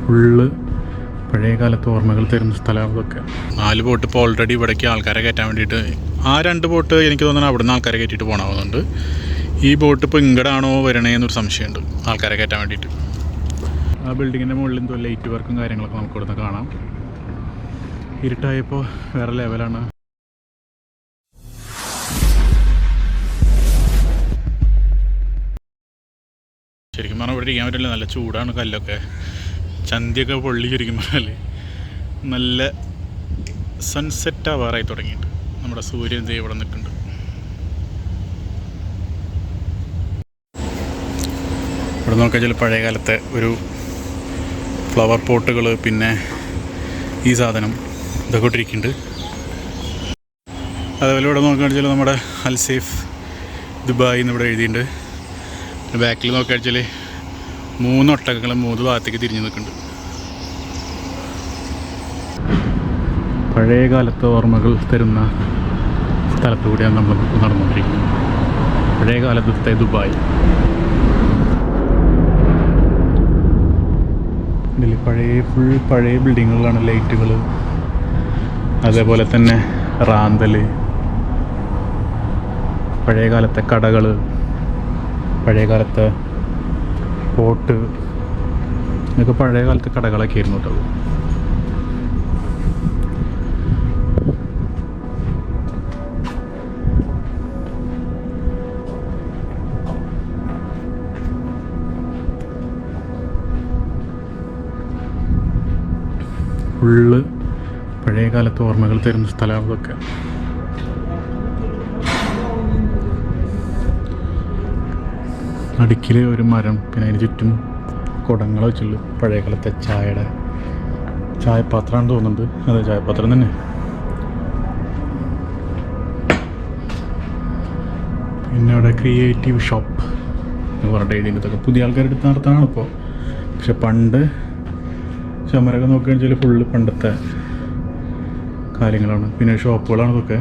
Full പഴയ കാലത്ത് ഓർമ്മകൾ തരുന്ന സ്ഥലമാണ് ഇതൊക്കെ. 4 ബോട്ട് ഇപ്പോൾ ഓൾറെഡി ഇവിടേക്ക് ആൾക്കാരെ കയറ്റാൻ വേണ്ടിയിട്ട്, ആ 2 ബോട്ട് എനിക്ക് തോന്നുന്നു അവിടെ നിന്ന് ആൾക്കാരെ കയറ്റിയിട്ട് പോകണമെന്നുണ്ട്. ഈ ബോട്ട് ഇപ്പോൾ ഇങ്ങടാണോ വരണേന്നൊരു സംശയമുണ്ട് ആൾക്കാരെ കയറ്റാൻ വേണ്ടിയിട്ട്. ആ ബിൽഡിങ്ങിൻ്റെ മുകളിൽ എന്തോ ലൈറ്റ് വർക്കും കാര്യങ്ങളൊക്കെ നമുക്ക് ഇവിടുന്ന് കാണാം. ഇരുട്ടായപ്പോൾ വേറെ ലെവലാണ്. ശരിക്കും പറഞ്ഞാൽ ഇവിടെ ഇരിക്കാൻ പറ്റില്ല, നല്ല ചൂടാണ്. കല്ലൊക്കെ ചന്തിയൊക്കെ പൊള്ളി. ശരിക്കും പറഞ്ഞാൽ നല്ല സൺസെറ്റ് ആവാറായി തുടങ്ങിയിട്ട് നമ്മുടെ സൂര്യൻ ദേ ഇവിടെ നിൽക്കുന്നുണ്ട്. ഇവിടെ നോക്കിയാൽ ചില പഴയ കാലത്തെ ഒരു ഫ്ലവർ പോട്ടുകൾ, പിന്നെ ഈ സാധനം ഇതൊക്കെ ഇട്ടിരിക്കുന്നുണ്ട്. അതേപോലെ ഇവിടെ നോക്കുകയാണെന്ന് നമ്മുടെ അൽസേഫ് ദുബായ് എന്നിവിടെ എഴുതിയിട്ടുണ്ട്. ബാക്കിൽ നോക്കുകയാണെന്ന് 3 ഒട്ടകങ്ങൾ 3 ഭാഗത്തേക്ക് തിരിഞ്ഞ് നിൽക്കുന്നുണ്ട്. പഴയ കാലത്തെ ഓർമ്മകൾ തരുന്ന സ്ഥലത്തുകൂടിയാണ് നമ്മൾ നടന്നുകൊണ്ടിരിക്കുന്നത്. പഴയ കാലത്തെ ദുബായ്. ഇതിൽ പഴയ ബിൽഡിങ്ങുകളാണ്, ലൈറ്റുകൾ, അതേപോലെ തന്നെ റാന്തൽ, പഴയ കാലത്തെ കടകൾ, പഴയ കാലത്തെ പോട്ട്, ഇതൊക്കെ പഴയ കാലത്തെ കടകളൊക്കെ ആയിരുന്നു കേട്ടോ. ഫുള്ള് പഴയ കാലത്തെ ഓർമ്മകൾ തരുന്ന സ്ഥലമാണ് ഇതൊക്കെ. നടുക്കിൽ ഒരു മരം, പിന്നെ അതിന് ചുറ്റും കുടങ്ങൾ വെച്ചുള്ളൂ. പഴയ കാലത്തെ ചായപാത്രമാണെന്ന് തോന്നുന്നുണ്ട്. അതെ, ചായപാത്രം തന്നെ. പിന്നെ അവിടെ ക്രിയേറ്റീവ് ഷോപ്പ് എന്ന് പറഞ്ഞിട്ട് എഴുതിയിട്ട്, ഇതൊക്കെ പുതിയ ആൾക്കാരെടുത്ത് നടത്താനാണ് ഇപ്പോൾ. പക്ഷെ പണ്ട് ചുമരൊക്കെ നോക്കുകയാണെന്ന് വെച്ചാൽ ഫുള്ള് പണ്ടത്തെ കാര്യങ്ങളാണ്. പിന്നെ ഷോപ്പുകളാണ് ഇതൊക്കെ.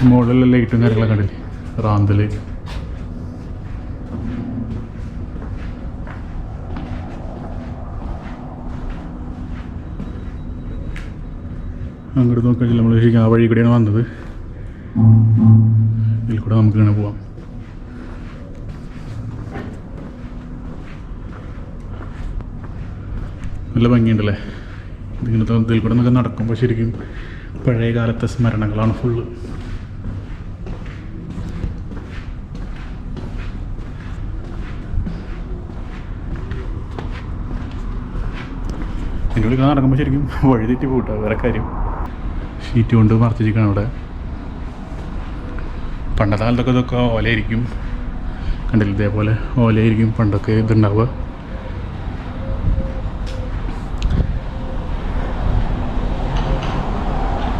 മുകളിലുള്ള ലൈറ്റും കാര്യങ്ങളൊക്കെ കണ്ടില്ലേ, റാന്തൽ. അങ്ങോട്ട് നോക്കാൻ നമ്മൾ ശരിക്കും ആ വഴി കൂടെയാണ് വന്നത്. ഇതിൽ കൂടെ നമുക്ക് ഇങ്ങനെ പോവാം. നല്ല ഭംഗിയുണ്ടല്ലേ ഇതിങ്ങനത്തെ. ഇതിൽ കൂടെ നമുക്ക് നടക്കുമ്പോൾ ശരിക്കും പഴയ കാലത്തെ സ്മരണകളാണ് ഫുള്ള്. ഇതിൻ്റെ ഉള്ളിൽ നടക്കുമ്പോൾ ശരിക്കും വഴി തെറ്റി പോകട്ടോ, വേറെ കാര്യം. ഷീറ്റ് കൊണ്ട് മറച്ചിരിക്കണം അവിടെ. പണ്ടത്തെ കാലത്തൊക്കെ ഇതൊക്കെ ഓലയായിരിക്കും, കണ്ടില്ല, ഇതേപോലെ ഓലയായിരിക്കും പണ്ടൊക്കെ ഇതുണ്ടാവുക.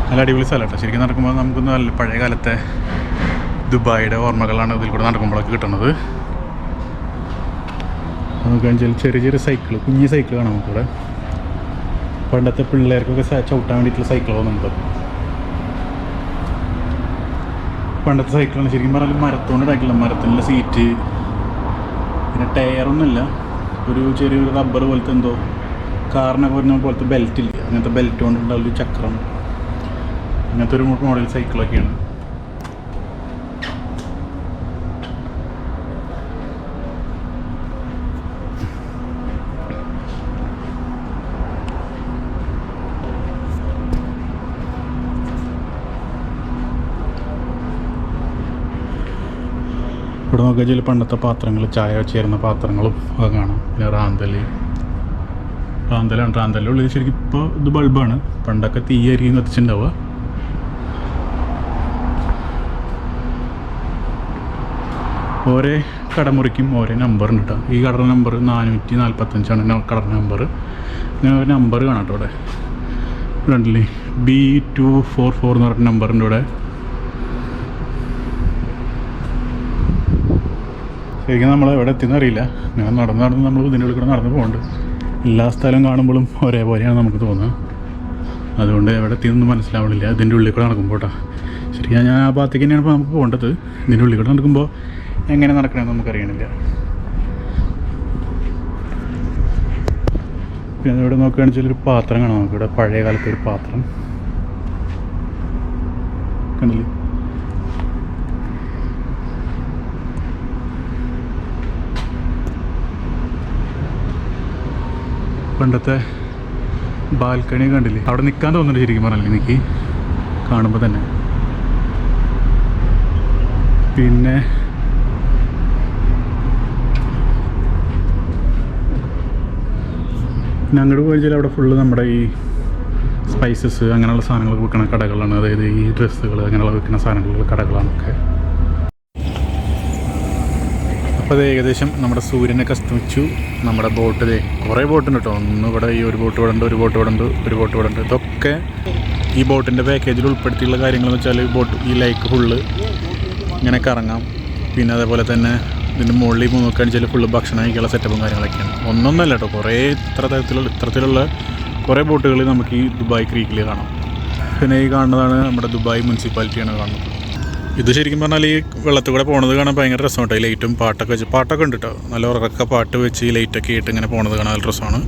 നല്ല അടിപൊളി സ്ഥലം കേട്ടോ. ശരിക്കും നടക്കുമ്പോൾ നമുക്ക് നല്ല പഴയ കാലത്തെ ദുബായിയുടെ ഓർമ്മകളാണ് ഇതിൽ കൂടെ നടക്കുമ്പോഴൊക്കെ കിട്ടുന്നത്. നോക്കുകയാണെന്ന് വെച്ചാൽ ചെറിയ ചെറിയ സൈക്കിൾ, കുഞ്ഞ് സൈക്കിൾ കാണാം നമുക്കിവിടെ. പണ്ടത്തെ പിള്ളേർക്കൊക്കെ ചവിട്ടാൻ വേണ്ടിയിട്ടുള്ള സൈക്കിൾ പോകുന്നുണ്ട്. പണ്ടത്തെ സൈക്കിളാണ്. ശരിക്കും പറഞ്ഞാൽ മരത്തോണ്ട് ഉണ്ടാക്കില്ല, മരത്തിനുള്ള സീറ്റ്, പിന്നെ ടയറൊന്നുമില്ല, ഒരു ചെറിയൊരു റബ്ബർ പോലത്തെ എന്തോ കാറിനൊക്കെ വരുന്ന പോലത്തെ ബെൽറ്റ് ഇല്ല, അങ്ങനത്തെ ബെൽറ്റ് കൊണ്ടുള്ള ഒരു ചക്രം, അങ്ങനത്തെ ഒരു മോഡൽ സൈക്കിളൊക്കെയാണ്. ഇവിടെ നോക്കിയാൽ ചില പണ്ടത്തെ പാത്രങ്ങൾ, ചായ വെച്ചേരുന്ന പാത്രങ്ങളും ഒക്കെ കാണാം. പിന്നെ റാന്തലാണ്. റാന്തലിൻ്റെ ഉള്ളിൽ ശരിക്കും ഇപ്പോൾ ഇത് ബൾബാണ്. പണ്ടൊക്കെ തീയായിരിക്കും കത്തിച്ചിട്ടുണ്ടാവുക. ഓരോ കടമുറിക്കും ഓരോ നമ്പറുണ്ട് കേട്ടോ. ഈ കടയുടെ നമ്പർ 445 കടയുടെ നമ്പർ. ഇങ്ങനെ ഒരു നമ്പർ കാണാം കേട്ടോ ഇവിടെ. ഉണ്ടല്ലേ B244 എന്ന് പറഞ്ഞ നമ്പറിൻ്റെ ഇവിടെ. ശരിക്കും നമ്മൾ എവിടെ എത്തിയെന്ന് അറിയില്ല. ഞാൻ നടന്ന് നമ്മൾ ഇതിൻ്റെ ഉള്ളിൽ കൂടെ നടന്ന് പോകുന്നുണ്ട്. എല്ലാ സ്ഥലവും കാണുമ്പോഴും ഒരേപോലെയാണ് നമുക്ക് തോന്നുന്നത്. അതുകൊണ്ട് എവിടെ എത്തിയെന്നൊന്നും മനസ്സിലാവണില്ല ഇതിൻ്റെ ഉള്ളിൽ കൂടെ നടക്കുമ്പോൾ കേട്ടോ. ശരിക്കും ഞാൻ ആ ഭാഗത്തേക്ക് തന്നെയാണ് ഇപ്പോൾ നമുക്ക് പോകേണ്ടത്. ഇതിൻ്റെ ഉള്ളിൽ കൂടെ നടക്കുമ്പോൾ എങ്ങനെ നടക്കണമെന്ന് നമുക്കറിയണില്ല. പിന്നെ ഇവിടെ നോക്കുകയാണെന്ന് വെച്ചാൽ ഒരു പാത്രം കാണാം. നമുക്കിവിടെ പഴയ കാലത്തെ ഒരു പാത്രം കണ്ടില്ലേ. പണ്ടത്തെ ബാൽക്കണി കണ്ടില്ലേ, അവിടെ നിൽക്കാൻ തോന്നുന്നുണ്ട് ശരിക്കും പറഞ്ഞാൽ എനിക്ക് കാണുമ്പോൾ തന്നെ. പിന്നെ അങ്ങോട്ട് പോയി അവിടെ ഫുള്ള് നമ്മുടെ ഈ സ്പൈസസ് അങ്ങനെയുള്ള സാധനങ്ങൾ വിൽക്കുന്ന കടകളാണ്. അതായത് ഈ ഡ്രസ്സുകൾ അങ്ങനെയുള്ള വിൽക്കുന്ന സാധനങ്ങൾ കടകളാണൊക്കെ. അപ്പോൾ അത് ഏകദേശം നമ്മുടെ സൂര്യനൊക്കെ അസ്തമിച്ചു. നമ്മുടെ ബോട്ട് കുറേ ബോട്ടുണ്ട് കേട്ടോ. ഒന്ന് ഇവിടെ ഈ ഒരു ബോട്ട് ഇവിടെ ഉണ്ട്, ഒരു ബോട്ട് ഇവിടെ ഉണ്ട്, ഒരു ബോട്ട് ഇവിടെ ഉണ്ട്. ഇതൊക്കെ ഈ ബോട്ടിൻ്റെ പാക്കേജിൽ ഉൾപ്പെടുത്തിയുള്ള കാര്യങ്ങളെന്ന് വെച്ചാൽ ഈ ലേക്ക് ഫുള്ള് ഇങ്ങനെ കറങ്ങാം. പിന്നെ അതേപോലെ തന്നെ ഇതിൻ്റെ മുകളിൽ നോക്കുകയാണെന്ന് വെച്ചാൽ ഫുള്ള് ഭക്ഷണം കഴിക്കാനുള്ള സെറ്റപ്പും കാര്യങ്ങളൊക്കെയാണ്. ഒന്നൊന്നല്ല കേട്ടോ, കുറേ ഇത്തരത്തിലുള്ള കുറേ ബോട്ടുകൾ നമുക്ക് ഈ ദുബായ് ക്രീക്കിൽ കാണാം. പിന്നെ ഈ കാണുന്നതാണ് നമ്മുടെ ദുബായ് മുനിസിപ്പാലിറ്റിയാണ് കാണുന്നത്. ഇത് ശരിക്കും പറഞ്ഞാൽ ഈ വെള്ളത്തിൽ കൂടെ പോണത് കാണാൻ ഭയങ്കര രസമാണ് കേട്ടോ. ഈ ലൈറ്റും പാട്ടൊക്കെ ഉണ്ട് കേട്ടോ. നല്ല ഉറക്ക പാട്ട് വെച്ച് ഈ ലൈറ്റൊക്കെ ഇട്ട് ഇങ്ങനെ പോണത് കാണാൻ നല്ല രസമാണ്.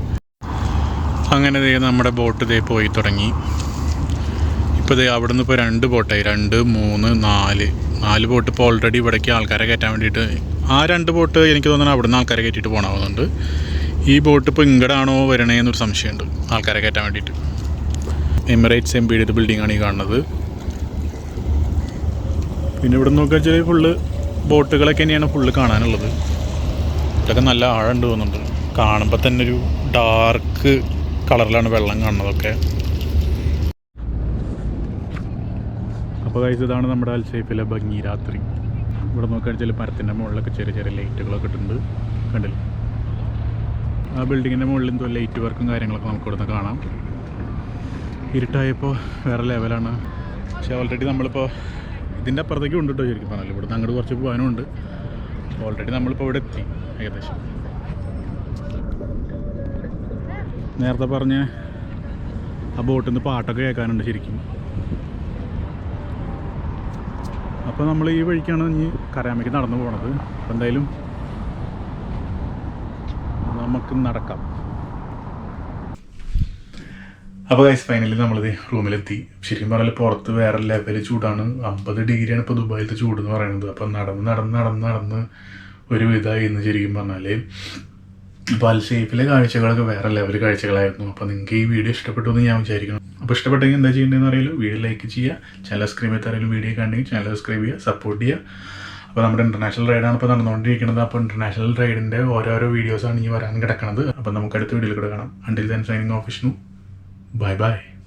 അങ്ങനെ നമ്മുടെ ബോട്ട് പോയി തുടങ്ങി. ഇപ്പോൾ അവിടെ നിന്ന് ഇപ്പോൾ 2 ബോട്ടായി, 2, 3, 4 ബോട്ട് ഇപ്പോൾ ഓൾറെഡി ഇവിടേക്ക് ആൾക്കാരെ കയറ്റാൻ വേണ്ടിയിട്ട്. ആ 2 ബോട്ട് എനിക്ക് തോന്നുന്നു അവിടെ നിന്ന് ആൾക്കാരെ കയറ്റിയിട്ട് പോകണമെന്നുണ്ട്. ഈ ബോട്ട് ഇപ്പോൾ ഇങ്ങടാണോ വരണേന്നൊരു സംശയമുണ്ട് ആൾക്കാരെ കയറ്റാൻ വേണ്ടിയിട്ട്. എമിറേറ്റ്സ് MBD ബിൽഡിങ്ങാണ് ഈ കാണുന്നത്. പിന്നെ ഇവിടെ നോക്കുക വെച്ചാൽ ഫുള്ള് ബോട്ടുകളൊക്കെ തന്നെയാണ് ഫുള്ള് കാണാനുള്ളത്. ഇതൊക്കെ നല്ല ആഴമുണ്ട് തോന്നുന്നുണ്ട്. കാണുമ്പോൾ തന്നെ ഒരു ഡാർക്ക് കളറിലാണ് വെള്ളം കാണുന്നതൊക്കെ. അപ്പോൾ കഴിച്ച് ഇതാണ് നമ്മുടെ അൽസൈഫിലെ ഭംഗി രാത്രി. ഇവിടെ നോക്കുകയാണെന്ന് വെച്ചാൽ മരത്തിൻ്റെ മുകളിലൊക്കെ ചെറിയ ലൈറ്റുകളൊക്കെ ഇട്ടുണ്ട്, കണ്ടില്ല. ആ ബിൽഡിങ്ങിൻ്റെ മുകളിൽ എന്തോ ലൈറ്റ് വർക്കും കാര്യങ്ങളൊക്കെ നമുക്ക് ഇവിടെ നിന്ന് കാണാം. ഇരുട്ടായപ്പോൾ വേറെ ലെവലാണ്. പക്ഷേ ഓൾറെഡി നമ്മളിപ്പോൾ ഇതിൻ്റെ അപ്പുറത്തേക്കും ഉണ്ട് കേട്ടോ ശരിക്കും പറഞ്ഞാൽ. ഇവിടുന്ന് അങ്ങോട്ട് കുറച്ച് പോകാനുമുണ്ട്. ഓൾറെഡി നമ്മളിപ്പോൾ ഇവിടെ എത്തി ഏകദേശം. നേരത്തെ പറഞ്ഞ ആ ബോട്ടിൽ നിന്ന് പാട്ടൊക്കെ കേൾക്കാനുണ്ട് ശരിക്കും. അപ്പോൾ നമ്മൾ ഈ വഴിക്കാണ് ഇനി കരാമയ്ക്ക് നടന്നു പോണത്. അപ്പോൾ എന്തായാലും നമുക്ക് നടക്കാം. അപ്പോൾ ഗൈസ് ഫൈനലി നമ്മളിത് റൂമിലെത്തി. ശരിക്കും പറഞ്ഞാൽ പുറത്ത് വേറെ ലെവൽ ചൂടാണ്. 50 ഡിഗ്രിയാണ് ഇപ്പോൾ ദുബായിലത്തെ ചൂട് എന്ന് പറയുന്നത്. അപ്പോൾ നടന്ന് ഒരു ഇതായി ഇന്ന് ശരിക്കും പറഞ്ഞാൽ. അപ്പോൾ അൽസൈഫിലെ കാഴ്ചകളൊക്കെ വേറെ ലെവൽ കാഴ്ചകളായിരുന്നു. അപ്പോൾ നിങ്ങൾക്ക് ഈ വീഡിയോ ഇഷ്ടപ്പെട്ടു എന്ന് ഞാൻ വിചാരിക്കണം. അപ്പോൾ ഇഷ്ടപ്പെട്ടെങ്കിൽ എന്താ ചെയ്യേണ്ടതെന്ന് അറിയില്ല, വീഡിയോ ലൈക്ക് ചെയ്യുക, ചാനൽ സബ്സ്ക്രൈബ് ചെയ്താലും വീഡിയോ കണ്ടെങ്കിൽ ചാനൽ സബ്സ്ക്രൈബ് ചെയ്യുക, സപ്പോർട്ട് ചെയ്യുക. അപ്പോൾ നമ്മുടെ ഇൻ്റർനാഷണൽ റൈഡാണ് ഇപ്പോൾ നടന്നുകൊണ്ടിരിക്കുന്നത്. അപ്പോൾ ഇൻ്റർനാഷണൽ റൈഡിൻ്റെ ഓരോരോ വീഡിയോസാണ് ഇനി വരാൻ കിടക്കുന്നത്. അപ്പോൾ നമുക്ക് അടുത്ത വീഡിയോയിൽ കൂടെ കാണാം. Until then signing off Vishnu. Bye bye.